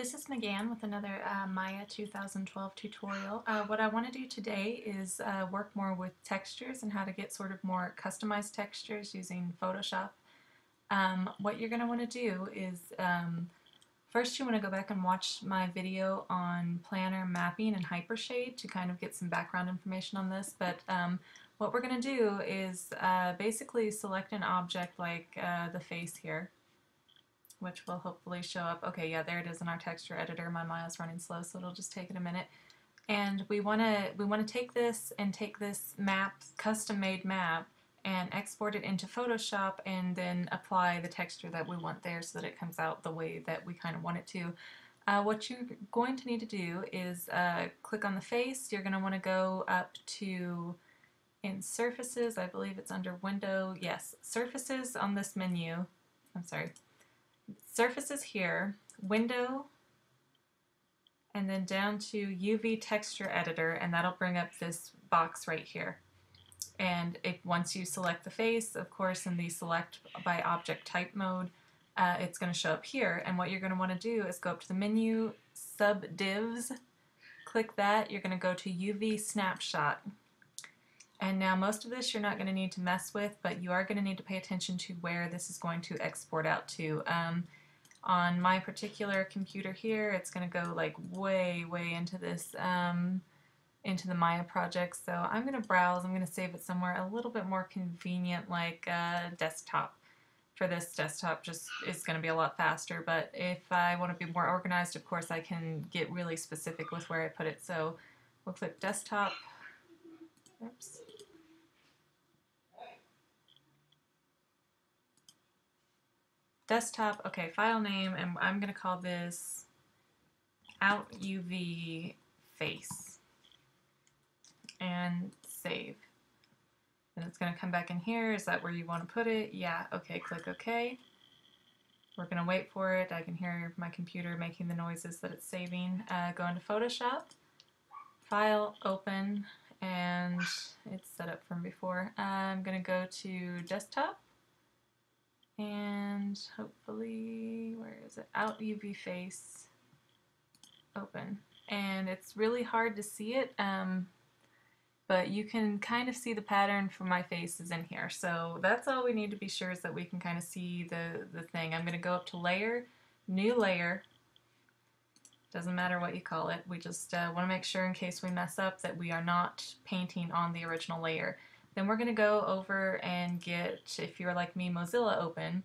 This is McGann with another Maya 2012 tutorial. What I want to do today is work more with textures and how to get sort of more customized textures using Photoshop. What you're going to want to do is first you want to go back and watch my video on planner mapping and hypershade to kind of get some background information on this, but what we're going to do is basically select an object like the face here, which will hopefully show up. Okay, yeah, there it is in our texture editor. My Maya's running slow, so it'll just take it a minute. And we want to take this map, custom-made map, and export it into Photoshop, and then apply the texture that we want there so that it comes out the way that we kind of want it to. What you're going to need to do is click on the face. You're going to want to go up to in Surfaces. I believe it's under Window. Yes, Surfaces on this menu. I'm sorry. Surfaces here, Window, and then down to UV Texture Editor, and that'll bring up this box right here. And once you select the face, of course, in the Select by Object Type mode, it's going to show up here. And what you're going to want to do is go up to the menu, Sub-Divs, click that. You're going to go to UV Snapshot. And now most of this you're not going to need to mess with, but you are going to need to pay attention to where this is going to export out to. On my particular computer here, it's going to go like way into this, into the Maya project. So I'm going to browse. I'm going to save it somewhere a little bit more convenient, like desktop. For this desktop, just is going to be a lot faster. But if I want to be more organized, of course, I can get really specific with where I put it. So we'll click desktop. Oops. Desktop, okay, file name, and I'm going to call this out UV face. And save. And it's going to come back in here. Is that where you want to put it? Yeah, okay, click OK. We're going to wait for it. I can hear my computer making the noises that it's saving. Go into Photoshop, File, Open, and it's set up from before. I'm going to go to Desktop, and hopefully, where is it? Out UV face, open. And it's really hard to see it, but you can kind of see the pattern for my face is in here. So that's all we need to be sure is that we can kind of see the thing. I'm going to go up to Layer, New Layer. Doesn't matter what you call it. We just want to make sure in case we mess up that we are not painting on the original layer. Then we're going to go over and get, if you're like me, Mozilla open.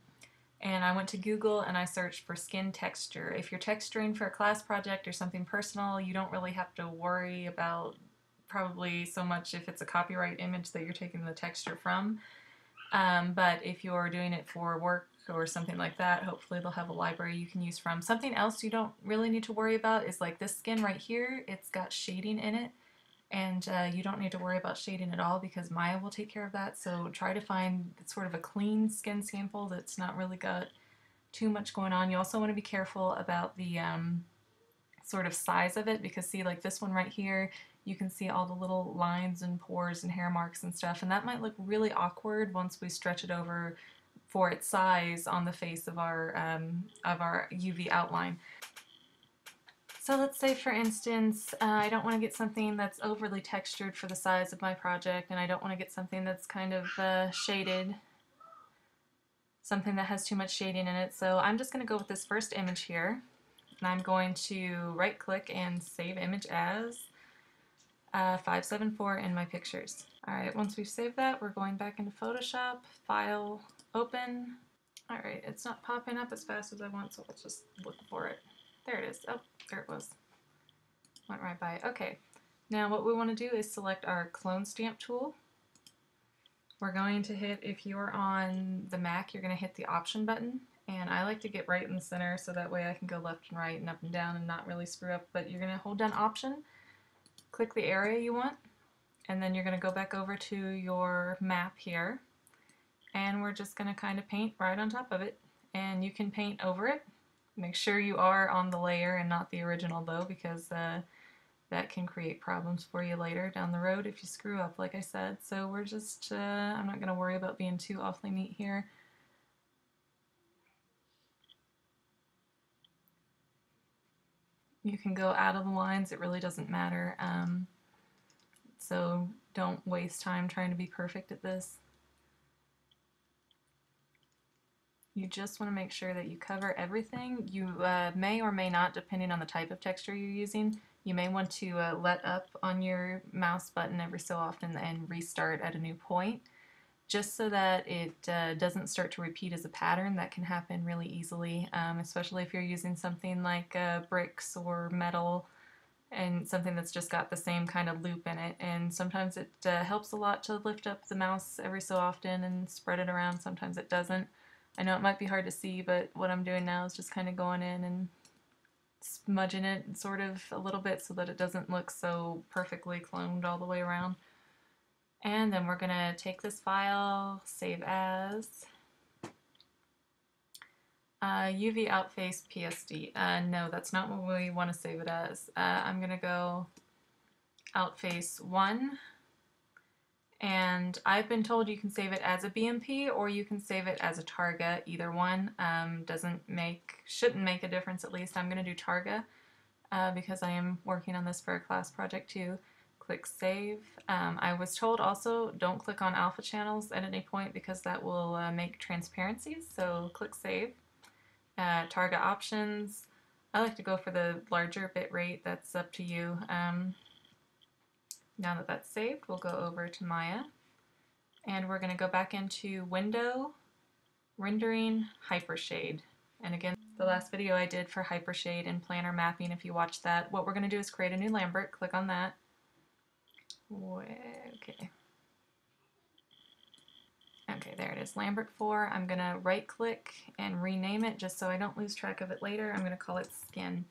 And I went to Google and I searched for skin texture. If you're texturing for a class project or something personal, you don't really have to worry about probably so much if it's a copyright image that you're taking the texture from. But if you're doing it for work or something like that, hopefully they'll have a library you can use from. Something else you don't really need to worry about is like this skin right here. It's got shading in it. And you don't need to worry about shading at all because Maya will take care of that. So try to find sort of a clean skin sample that's not really got too much going on. You also want to be careful about the sort of size of it because see, like this one right here, you can see all the little lines and pores and hair marks and stuff, and that might look really awkward once we stretch it over for its size on the face of our UV outline. So let's say, for instance, I don't want to get something that's overly textured for the size of my project, and I don't want to get something that's kind of shaded, something that has too much shading in it. So I'm just going to go with this first image here, and I'm going to right-click and save image as 574 in my pictures. Alright, once we've saved that, we're going back into Photoshop, File, Open. Alright, it's not popping up as fast as I want, so let's just look for it. There it is. Oh, there it was. Went right by it. Okay. Now what we want to do is select our clone stamp tool. We're going to hit, if you're on the Mac, you're going to hit the option button. And I like to get right in the center so that way I can go left and right and up and down and not really screw up. But you're going to hold down option, click the area you want, and then you're going to go back over to your map here. And we're just going to kind of paint right on top of it. And you can paint over it. Make sure you are on the layer and not the original though, because that can create problems for you later down the road if you screw up, like I said. So we're just, I'm not going to worry about being too awfully neat here. You can go out of the lines, it really doesn't matter. So don't waste time trying to be perfect at this. You just want to make sure that you cover everything. You may or may not, depending on the type of texture you're using, you may want to let up on your mouse button every so often and restart at a new point, just so that it doesn't start to repeat as a pattern. That can happen really easily, especially if you're using something like bricks or metal and something that's just got the same kind of loop in it. And sometimes it helps a lot to lift up the mouse every so often and spread it around. Sometimes it doesn't. I know it might be hard to see, but what I'm doing now is just kind of going in and smudging it sort of a little bit so that it doesn't look so perfectly cloned all the way around. And then we're going to take this file, save as, UV outface PSD. No, that's not what we want to save it as. I'm going to go outface 1. And I've been told you can save it as a BMP or you can save it as a Targa. Either one shouldn't make a difference. At least I'm going to do Targa because I am working on this for a class project too. Click save. I was told also don't click on alpha channels at any point because that will make transparencies. So click save. Targa options. I like to go for the larger bit rate. That's up to you. Now that that's saved, we'll go over to Maya, and we're going to go back into Window, Rendering, Hypershade. And again, the last video I did for Hypershade and Planner Mapping, if you watched that, what we're going to do is create a new Lambert. Click on that. Okay. Okay, there it is, Lambert 4. I'm going to right click and rename it just so I don't lose track of it later. I'm going to call it Skin.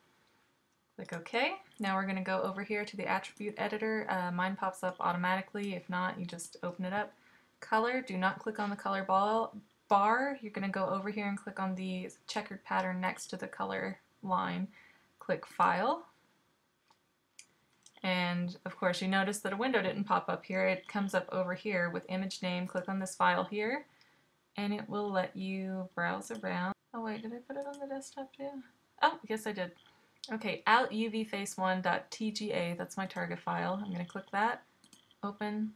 Click OK. Now we're going to go over here to the attribute editor. Mine pops up automatically. If not, you just open it up. Color, do not click on the color bar. You're going to go over here and click on the checkered pattern next to the color line. Click File. And of course you notice that a window didn't pop up here. It comes up over here with image name. Click on this file here and it will let you browse around. Oh wait, did I put it on the desktop too? Oh, yes I did. Okay, outuvface1.tga, that's my target file. I'm going to click that, open,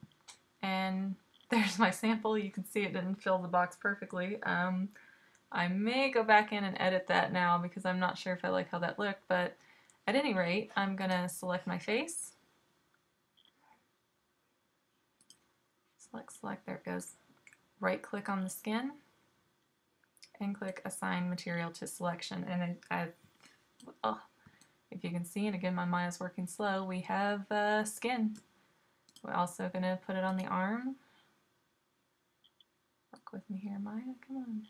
and there's my sample. You can see it didn't fill the box perfectly. I may go back in and edit that now because I'm not sure if I like how that looked, but at any rate, I'm going to select my face. Select, there it goes. Right click on the skin and click Assign Material to Selection. And if you can see, and again my Maya's working slow, we have skin. We're also going to put it on the arm. Work with me here, Maya, come on.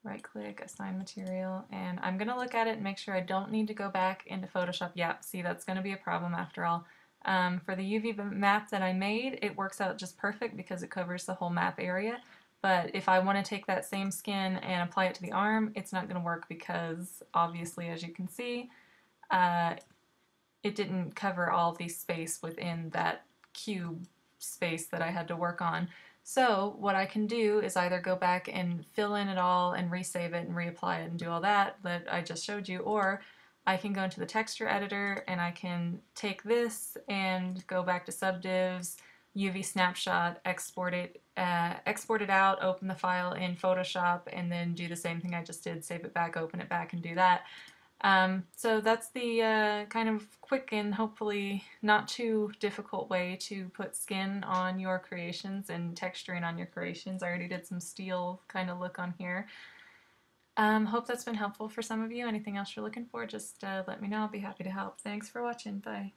Right click, Assign Material, and I'm going to look at it and make sure I don't need to go back into Photoshop. Yeah, see, that's going to be a problem after all. For the UV map that I made, it works out just perfect because it covers the whole map area. But if I want to take that same skin and apply it to the arm, it's not going to work because obviously, as you can see, it didn't cover all the space within that cube space that I had to work on. So what I can do is either go back and fill in it all and resave it and reapply it and do all that I just showed you, or I can go into the texture editor and I can take this and go back to subdivs, UV snapshot, export it out, open the file in Photoshop, and then do the same thing I just did, save it back, open it back, and do that. So that's the kind of quick and hopefully not too difficult way to put skin on your creations and texturing on your creations. I already did some steel kind of look on here. Hope that's been helpful for some of you. Anything else you're looking for, just let me know. I'll be happy to help. Thanks for watching. Bye.